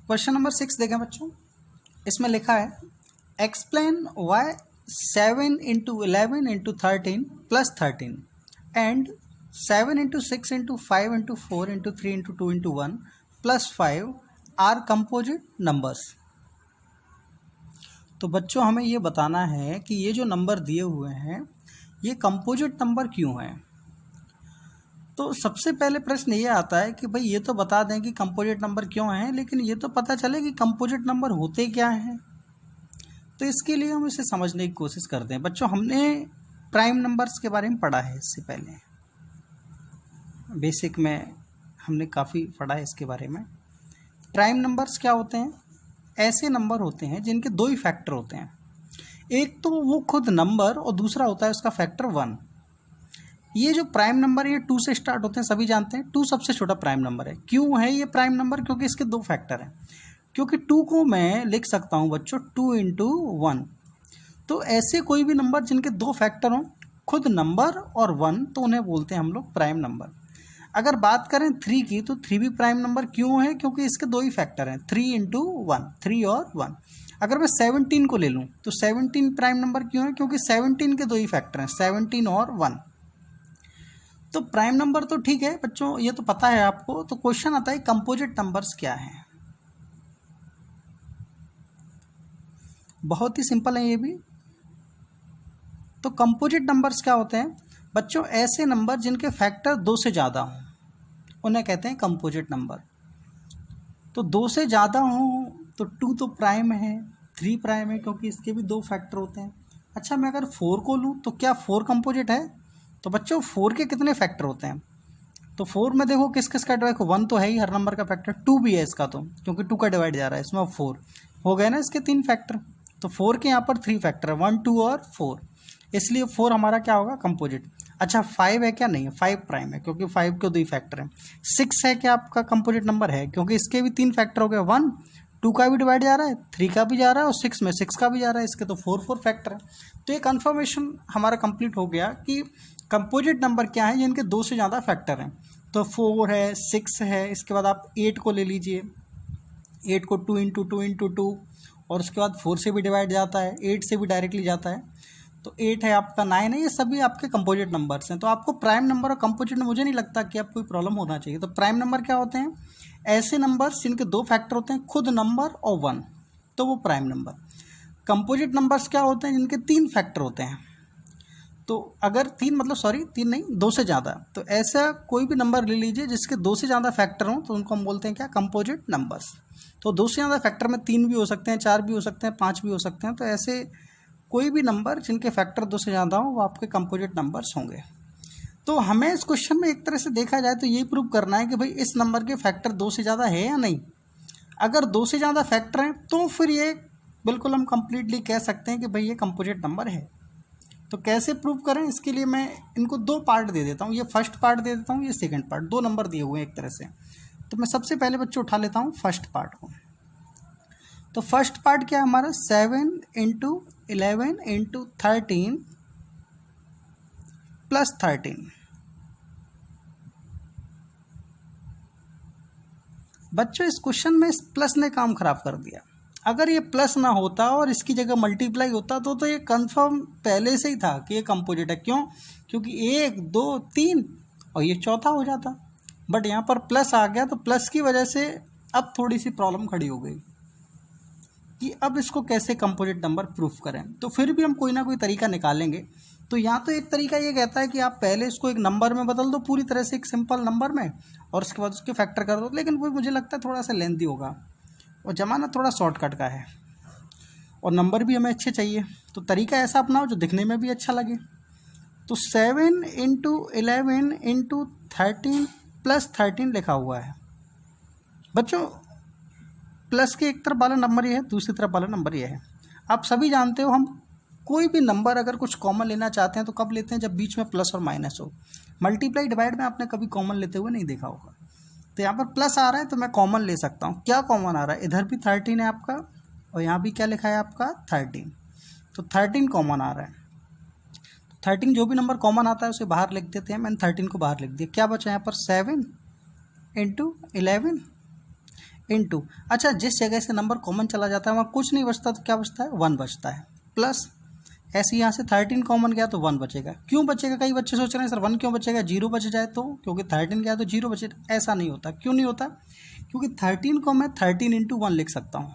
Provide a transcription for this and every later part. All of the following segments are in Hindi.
क्वेश्चन नंबर 6 देखें बच्चों। इसमें लिखा है explain why 7 into 11 into 13 plus 13 and 7 into 6 into 5 into 4 into 3 into 2 into 1 plus 5 are composite numbers. तो बच्चों हमें ये बताना है कि ये जो नंबर दिए हुए हैं ये कंपोजिट नंबर क्यों हैं। तो सबसे पहले प्रश्न ये आता है कि भाई ये तो बता दें कि कंपोजिट नंबर क्यों हैं, लेकिन ये तो पता चले कि कंपोजिट नंबर होते क्या हैं। तो इसके लिए हम इसे समझने की कोशिश करते हैं। बच्चों हमने प्राइम नंबर्स के बारे में पढ़ा है, इससे पहले बेसिक में हमने काफ़ी पढ़ा है इसके बारे में। प्राइम नंबर्स क्या होते हैं? ऐसे नंबर होते हैं जिनके दो ही फैक्टर होते हैं। एक तो वो खुद नंबर और दूसरा होता है उसका फैक्टर 1। ये जो प्राइम नंबर ये 2 से स्टार्ट होते हैं, सभी जानते हैं 2 सबसे छोटा प्राइम नंबर है। क्यों है ये प्राइम नंबर? क्योंकि इसके दो फैक्टर हैं। क्योंकि 2 को मैं लिख सकता हूँ बच्चों 2 इंटू 1। तो ऐसे कोई भी नंबर जिनके दो फैक्टर हों, खुद नंबर और 1, तो उन्हें बोलते हैं हम लोग प्राइम नंबर। अगर बात करें 3 की, तो 3 भी प्राइम नंबर क्यों है? क्योंकि इसके दो ही फैक्टर हैं, 3 इंटू 1, 3 और 1। अगर मैं 17 को ले लूँ तो 17 प्राइम नंबर क्यों है? क्योंकि 17 के दो ही फैक्टर हैं, 17 और 1। तो प्राइम नंबर तो ठीक है बच्चों, ये तो पता है आपको। तो क्वेश्चन आता है कंपोजिट नंबर्स क्या हैं। बहुत ही सिंपल है ये भी। तो कंपोजिट नंबर्स क्या होते हैं बच्चों? ऐसे नंबर जिनके फैक्टर 2 से ज़्यादा हों उन्हें कहते हैं कंपोजिट नंबर। तो 2 से ज़्यादा हों तो 2 तो प्राइम है, 3 प्राइम है क्योंकि इसके भी दो फैक्टर होते हैं। अच्छा, मैं अगर 4 को लूँ तो क्या 4 कंपोजिट है? तो बच्चों 4 के कितने फैक्टर होते हैं? तो 4 में देखो किस किस का डिवाइड, 1 तो है ही हर नंबर का फैक्टर, 2 भी है इसका, तो क्योंकि 2 का डिवाइड जा रहा है इसमें, 4 हो गए ना इसके 3 फैक्टर। तो 4 के यहाँ पर 3 फैक्टर है, 1, 2 और 4, इसलिए 4 हमारा क्या होगा? कंपोजिट। अच्छा 5 है क्या? नहीं है, 5 प्राइम है क्योंकि 5 के दो ही फैक्टर हैं। 6 है क्या आपका कंपोजिट नंबर? है, क्योंकि इसके भी 3 फैक्टर हो गए, 1, 2 का भी डिवाइड जा रहा है, 3 का भी जा रहा है और 6 में 6 का भी जा रहा है, इसके तो 4 फैक्टर है। तो ये कन्फर्मेशन हमारा कंप्लीट हो गया कि कंपोजिट नंबर क्या है जिनके 2 से ज़्यादा फैक्टर हैं। तो 4 है, 6 है, इसके बाद आप 8 को ले लीजिए, 8 को 2 इंटू 2 इंटू 2, और उसके बाद 4 से भी डिवाइड जाता है, 8 से भी डायरेक्टली जाता है, तो 8 है आपका, 9 है, ये सभी आपके कंपोजिट नंबर्स हैं। तो आपको प्राइम नंबर और कंपोजिट में मुझे नहीं लगता कि आप कोई प्रॉब्लम होना चाहिए। तो प्राइम नंबर क्या होते हैं? ऐसे नंबर्स जिनके दो फैक्टर होते हैं, खुद नंबर और 1, तो वो प्राइम नंबर। कंपोजिट नंबर्स क्या होते हैं? जिनके 3 फैक्टर होते हैं। तो अगर 3 मतलब सॉरी 3 नहीं, 2 से ज़्यादा, तो ऐसा कोई भी नंबर ले लीजिए जिसके 2 से ज़्यादा फैक्टर हों, तो उनको हम बोलते हैं क्या? Composite numbers. तो 2 से ज़्यादा फैक्टर में 3 भी हो सकते हैं, 4 भी हो सकते हैं, 5 भी हो सकते हैं। तो ऐसे कोई भी नंबर जिनके फैक्टर 2 से ज़्यादा हो वो आपके कंपोजिट नंबर्स होंगे। तो हमें इस क्वेश्चन में एक तरह से देखा जाए तो यही प्रूव करना है कि भाई इस नंबर के फैक्टर 2 से ज़्यादा है या नहीं। अगर 2 से ज़्यादा फैक्टर हैं तो फिर ये बिल्कुल हम कंप्लीटली कह सकते हैं कि भाई ये कंपोजिट नंबर है। तो कैसे प्रूव करें? इसके लिए मैं इनको 2 पार्ट दे देता हूँ, ये फर्स्ट पार्ट दे देता हूँ, ये सेकंड पार्ट। 2 नंबर दिए हुए हैं एक तरह से। तो मैं सबसे पहले बच्चों उठा लेता हूँ फर्स्ट पार्ट को। तो फर्स्ट पार्ट क्या है हमारा? 7 इंटू 11 इंटू 13 प्लस 13। बच्चों इस क्वेश्चन में इस प्लस ने काम खराब कर दिया। अगर ये प्लस ना होता और इसकी जगह मल्टीप्लाई होता तो ये कंफर्म पहले से ही था कि ये कंपोजिट है। क्यों? क्योंकि 1, 2, 3 और ये चौथा हो जाता। बट यहाँ पर प्लस आ गया, तो प्लस की वजह से अब थोड़ी सी प्रॉब्लम खड़ी हो गई कि अब इसको कैसे कंपोजिट नंबर प्रूफ करें। तो फिर भी हम कोई ना कोई तरीका निकालेंगे। तो यहाँ तो एक तरीका ये कहता है कि आप पहले इसको एक नंबर में बदल दो, पूरी तरह से एक सिंपल नंबर में, और उसके बाद उसके फैक्टर कर दो। लेकिन वो मुझे लगता है थोड़ा सा लेंथी होगा और ज़माना थोड़ा शॉर्टकट का है और नंबर भी हमें अच्छे चाहिए। तो तरीका ऐसा अपनाओ जो दिखने में भी अच्छा लगे। तो 7 इंटू 11 इंटू 13 प्लस 13 लिखा हुआ है। बच्चों प्लस के एक तरफ वाला नंबर ये है, दूसरी तरफ वाला नंबर ये है। आप सभी जानते हो हम कोई भी नंबर अगर कुछ कॉमन लेना चाहते हैं तो कब लेते हैं? जब बीच में प्लस और माइनस हो। मल्टीप्लाई डिवाइड में आपने कभी कॉमन लेते हुए नहीं देखा होगा। तो यहाँ पर प्लस आ रहा है तो मैं कॉमन ले सकता हूँ। क्या कॉमन आ रहा है? इधर भी 13 है आपका और यहाँ भी क्या लिखा है आपका? 13। तो 13 कॉमन आ रहा है। 13 जो भी नंबर कॉमन आता है उसे बाहर लिख देते हैं। मैंने 13 को बाहर लिख दिया। क्या बचा यहाँ पर? 7 इंटू 11 इनटू, अच्छा जिस जगह से नंबर कॉमन चला जाता है वहाँ कुछ नहीं बचता तो क्या बचता है, 1 बचता है, प्लस ऐसे यहाँ से 13 कॉमन गया तो 1 बचेगा। क्यों बचेगा, कई बच्चे सोच रहे हैं सर 1 क्यों बचेगा, 0 बच जाए तो, क्योंकि 13 गया तो 0 बचेगा। ऐसा नहीं होता। क्यों नहीं होता, क्योंकि 13 को मैं 13 इंटू 1 लिख सकता हूँ।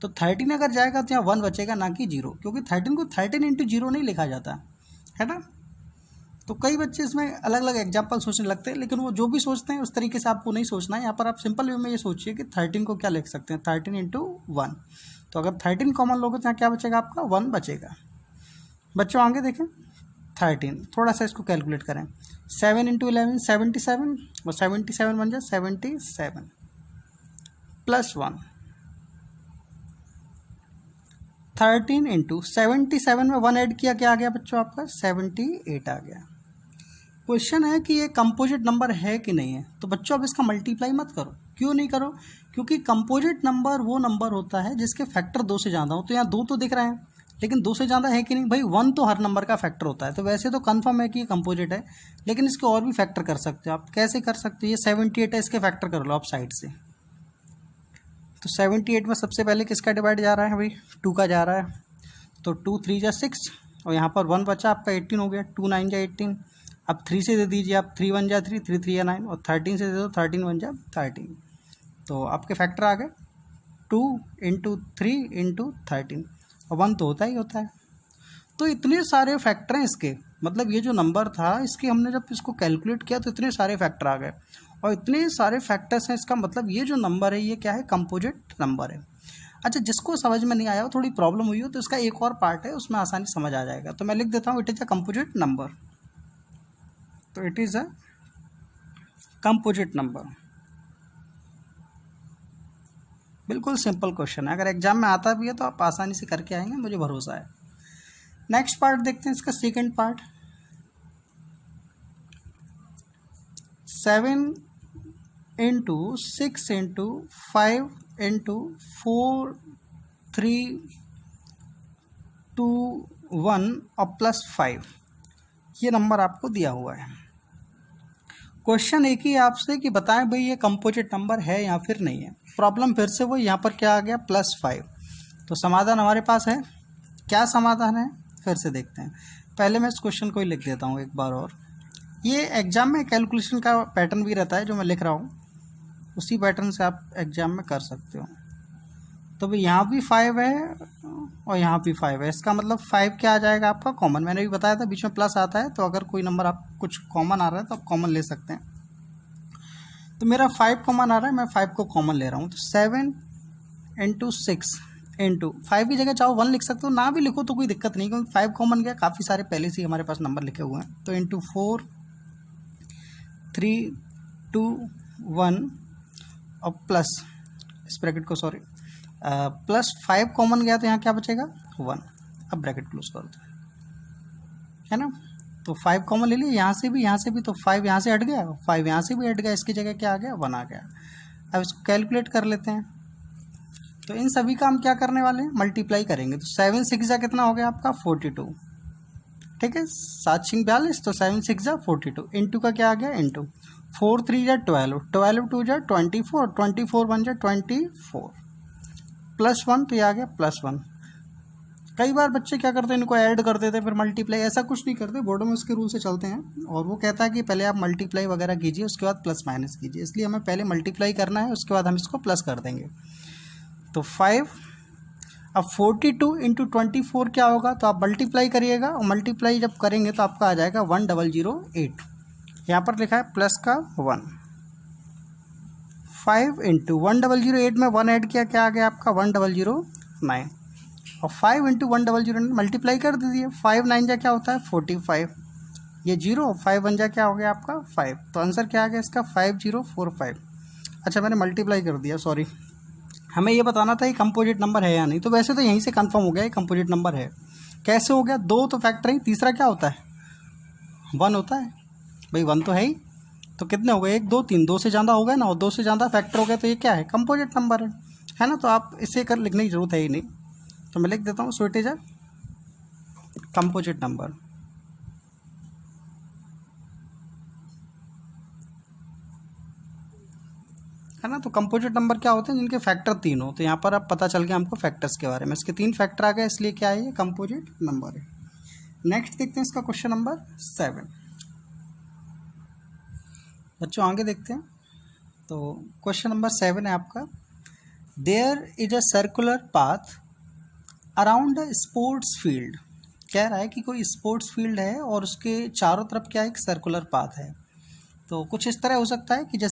तो 13 अगर जाएगा तो यहाँ 1 बचेगा, ना कि 0, क्योंकि 13 को 13 इंटू 0 नहीं लिखा जाता है ना। तो कई बच्चे इसमें अलग अलग एग्जाम्पल सोचने लगते हैं, लेकिन वो जो भी सोचते हैं उस तरीके से आपको नहीं सोचना है। यहाँ पर आप सिंपल वे में ये सोचिए कि 13 को क्या लिख सकते हैं, 13 इंटू 1। तो अगर 13 कॉमन लोगे तो यहाँ क्या बचेगा आपका, 1 बचेगा। बच्चों आगे देखें, 13, थोड़ा सा इसको कैलकुलेट करें, 7 इंटू 11 77, और 77 बन जाए 77 प्लस 1, 13 इंटू 77 में 1 ऐड किया, क्या आ गया बच्चों आपका 78 आ गया। क्वेश्चन है कि ये कंपोजिट नंबर है कि नहीं है। तो बच्चों अब इसका मल्टीप्लाई मत करो। क्यों नहीं करो, क्योंकि कंपोजिट नंबर वो नंबर होता है जिसके फैक्टर 2 से ज़्यादा हो। तो यहाँ 2 तो दिख रहे हैं, लेकिन 2 से ज़्यादा है कि नहीं भाई, 1 तो हर नंबर का फैक्टर होता है। तो वैसे तो कंफर्म है कि ये कंपोजिट है, लेकिन इसके और भी फैक्टर कर सकते हो आप। कैसे कर सकते हो, ये 78 है, इसके फैक्टर कर लो आप साइड से। तो 78 में सबसे पहले किसका डिवाइड जा रहा है भाई, 2 का जा रहा है। तो 2 3 जा 6, और यहाँ पर 1 बचा आपका 18 हो गया, 2 9 जा 18। अब 3 से दे दीजिए आप, 3 1 जा 3, 3 3 जा 9, और 13 से दे दो, 13 1 जा 13। तो आपके फैक्टर आ गए 2 इंटू 3 इंटू 13, और 1 तो होता ही होता है। तो इतने सारे फैक्टर हैं इसके, मतलब ये जो नंबर था इसके हमने जब इसको कैलकुलेट किया तो इतने सारे फैक्टर आ गए, और इतने सारे फैक्टर्स हैं, इसका मतलब ये जो नंबर है ये क्या है, कंपोजिट नंबर है। अच्छा, जिसको समझ में नहीं आया हो, थोड़ी प्रॉब्लम हुई हो, तो इसका एक और पार्ट है, उसमें आसानी समझ आ जाएगा। तो मैं लिख देता हूँ, it is a composite number. तो it is a composite number. बिल्कुल सिंपल क्वेश्चन है, अगर एग्जाम में आता भी है तो आप आसानी से करके आएंगे, मुझे भरोसा है। नेक्स्ट पार्ट देखते हैं, इसका second part. 7 into 6 into 5 into 4 3 2 1 और प्लस 5, ये नंबर आपको दिया हुआ है। क्वेश्चन एक ही आपसे कि बताएं भाई ये कंपोजिट नंबर है या फिर नहीं है। प्रॉब्लम फिर से वो, यहाँ पर क्या आ गया, +5। तो समाधान हमारे पास है। क्या समाधान है फिर से देखते हैं। पहले मैं इस क्वेश्चन को ही लिख देता हूँ एक बार और। ये एग्जाम में कैलकुलेशन का पैटर्न भी रहता है जो मैं लिख रहा हूँ, उसी पैटर्न से आप एग्जाम में कर सकते हो। तो भाई यहाँ भी 5 है और यहाँ भी 5 है, इसका मतलब 5 क्या आ जाएगा आपका कॉमन। मैंने भी बताया था बीच में प्लस आता है, तो अगर कोई नंबर आप कुछ कॉमन आ रहा है तो आप कॉमन ले सकते हैं। तो मेरा 5 कॉमन आ रहा है, मैं 5 को कॉमन ले रहा हूँ। तो 7 इंटू 6 इंटू 5 की जगह चाहो 1 लिख सकते हो, ना भी लिखो तो कोई दिक्कत नहीं, क्योंकि 5 कॉमन गया, काफ़ी सारे पहले से ही हमारे पास नंबर लिखे हुए हैं। तो इंटू 4 3 2 1 और प्लस, इस ब्रैकेट को सॉरी, प्लस 5 कॉमन गया तो यहाँ क्या बचेगा 1। अब ब्रैकेट क्लोज कर दो, है ना। तो 5 कॉमन ले लिए, यहाँ से भी, तो 5 यहाँ से हट गया, 5 यहाँ से भी हट गया, इसकी जगह क्या आ गया 1 आ गया। अब इसको कैलकुलेट कर लेते हैं। तो इन सभी का हम क्या करने वाले हैं, मल्टीप्लाई करेंगे। तो 7 6 जा कितना हो गया आपका 42, ठीक है, 7 6 42, तो 7 6 जा 42, इंटू का क्या आ गया इंटू 4 3 जा 12, 12 2 जा 24, 24 1 जा 24 प्लस 1, तो ये आ गया +1। कई बार बच्चे क्या करते हैं, इनको ऐड कर देते हैं फिर मल्टीप्लाई, ऐसा कुछ नहीं करते, बोर्डों में उसके रूल से चलते हैं, और वो कहता है कि पहले आप मल्टीप्लाई वगैरह कीजिए, उसके बाद प्लस माइनस कीजिए, इसलिए हमें पहले मल्टीप्लाई करना है, उसके बाद हम इसको प्लस कर देंगे। तो 5, अब 42 इंटू 24 क्या होगा, तो आप मल्टीप्लाई करिएगा, और मल्टीप्लाई जब करेंगे तो आपका आ जाएगा 1008। यहाँ पर लिखा है प्लस का 1। 5 इंटू 1008 में 1 ऐड किया, क्या आ गया आपका 1009, और 5 इंटू 1009 मल्टीप्लाई कर दीजिए, 5 9 जा क्या होता है 45, ये 0, 5 1 जा क्या हो गया आपका 5, तो आंसर क्या आ गया इसका 5045। अच्छा मैंने मल्टीप्लाई कर दिया, सॉरी, हमें ये बताना था ये कंपोजिट नंबर है या नहीं। तो वैसे तो यहीं से कंफर्म हो गया ये कंपोजिट नंबर है। कैसे हो गया, 2 तो फैक्टर ही, तीसरा क्या होता है 1 होता है भाई, 1 तो है ही। तो कितने हो गए 1 2 3, 2 से ज़्यादा हो गए ना, और 2 से ज़्यादा फैक्टर हो गए, तो ये क्या है कंपोजिट नंबर है ना। तो आप इसे कर लिखने की ज़रूरत है ही नहीं, तो मैं लिख देता हूँ, so it is a composite number. है ना। तो कंपोजिट नंबर क्या होते हैं, जिनके फैक्टर 3 हो। तो यहाँ पर अब पता चल गया हमको फैक्टर्स के बारे में, इसके 3 फैक्टर आ गए, इसलिए क्या है, ये कंपोजिट नंबर है। नेक्स्ट देखते हैं इसका क्वेश्चन नंबर 7। बच्चों आगे देखते हैं। तो क्वेश्चन नंबर 7 है आपका, there is a circular path around the sports field. कह रहा है कि कोई स्पोर्ट्स फील्ड है और उसके चारों तरफ क्या है, एक सर्कुलर पाथ है। तो कुछ इस तरह हो सकता है कि जैसे